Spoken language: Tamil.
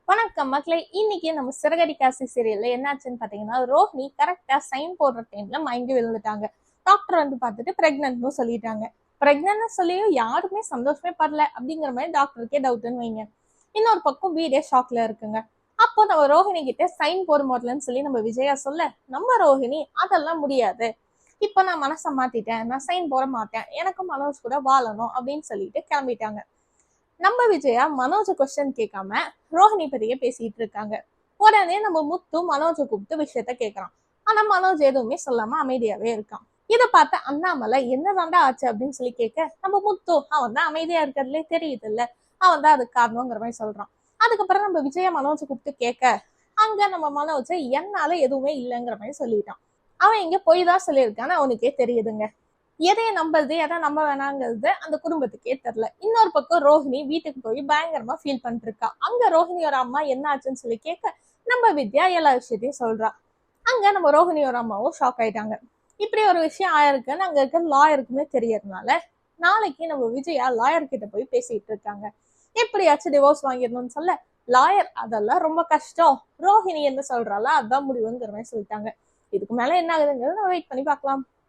வணக்கம் மக்களே. இன்னைக்கு நம்ம சிறகடிக்காசி சீரியல்ல என்னாச்சுன்னு பாத்தீங்கன்னா, ரோஹிணி கரெக்டா சைன் போடுற டைம்ல மயங்கி விழுந்துட்டாங்க. டாக்டர் வந்து பார்த்துட்டு பிரெக்னன்ட்னு சொல்லிட்டாங்க. பிரெக்னன்ட் சொல்லியும் யாருமே சந்தோஷமே படல அப்படிங்கிற மாதிரி டாக்டருக்கே டவுட்னு வைங்க. இன்னொரு பக்கம் வீடே ஷாக்ல இருக்குங்க. அப்போ நம்ம ரோஹிணி கிட்ட சைன் போட மாட்டலன்னு சொல்லி நம்ம விஜயா சொல்ல, நம்ம ரோஹிணி அதெல்லாம் முடியாது, இப்ப நான் மனசை மாத்திட்டேன், நான் சைன் போட மாட்டேன், எனக்கு மனோஜ் கூட வாழணும் அப்படின்னு சொல்லிட்டு கிளம்பிட்டாங்க. நம்ம விஜயா மனோஜ கொஸ்டின் கேட்காம ரோஹிணி பெரிய பேசிட்டு இருக்காங்க. உடனே நம்ம முத்து மனோஜை கூப்பிட்டு விஷயத்த கேட்கறான். ஆனா மனோஜ் எதுவுமே சொல்லாம அமைதியாவே இருக்கான். இதை பார்த்த அண்ணாமலை என்னதாண்டா ஆச்சு அப்படின்னு சொல்லி கேட்க, நம்ம முத்து அவன் தான் அமைதியா இருக்கிறதுலே தெரியுது இல்ல, அவன் தான் அதுக்கு காரணங்கிற மாதிரி சொல்றான். அதுக்கப்புறம் நம்ம விஜயா மனோஜை கூப்பிட்டு கேட்க, அங்க நம்ம மனோஜ என்னால எதுவுமே இல்லைங்கிற மாதிரி சொல்லிட்டான். அவன் இங்க போய் தான் சொல்லியிருக்கான்னு அவனுக்கே தெரியுதுங்க. எதைய நம்புறது எதை நம்ப வேணாங்கிறது அந்த குடும்பத்துக்கே தெரியல. இன்னொரு பக்கம் ரோஹிணி வீட்டுக்கு போய் பயங்கரமா ஃபீல் பண்ணிட்டு இருக்கா. அங்க ரோஹிணியோட அம்மா என்ன ஆச்சுன்னு சொல்லி கேட்க, நம்ம வித்யா எல்லா விஷயத்தையும் சொல்றா. அங்க நம்ம ரோஹிணியோட அம்மாவும் ஷாக் ஆயிட்டாங்க. இப்படி ஒரு விஷயம் ஆயிருக்குன்னு அங்க இருக்க லாயருக்குமே தெரியறதுனால நாளைக்கு நம்ம விஜயா லாயர் கிட்ட போய் பேசிட்டு இருக்காங்க. எப்படியாச்சும் டிவோர்ஸ் வாங்கிடணும்னு சொல்ல, லாயர் அதெல்லாம் ரொம்ப கஷ்டம், ரோஹிணி என்ன சொல்றாளோ அதான் முடிவுங்கிற மாதிரி சொல்லிட்டாங்க. இதுக்கு மேல என்ன ஆகுதுங்கிறத வெயிட் பண்ணி பார்க்கலாம்.